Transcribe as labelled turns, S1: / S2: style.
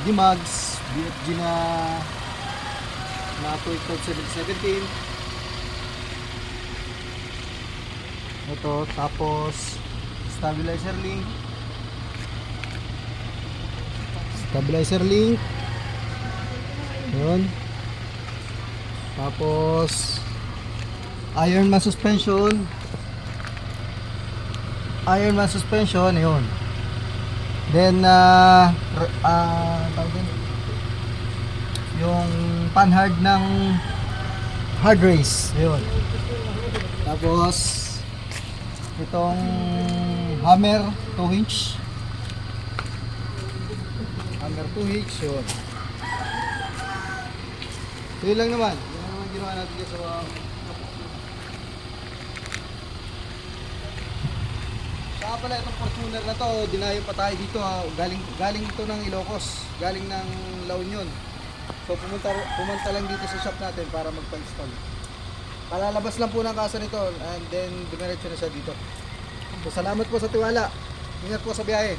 S1: LED mags, BFG na 1217. Ito, tapos stabilizer link. Yun. Tapos Ironman suspension. Yun. Then tawag din, yung panhard ng hard race. Yun. Tapos itong hammer 2 inch. Yun. Yun lang naman. Yun naman ginawa natin dito sa saka pala itong Fortuner na to, dinayo pa tayo dito ha. Galing ito ng Ilocos, galing ng La Union. So pumunta lang dito sa shop natin para magpa-install. Kalalabas lang po ng kasa nito and then dumiretso na siya dito. So salamat po sa tiwala. Ingat po sa biyahe.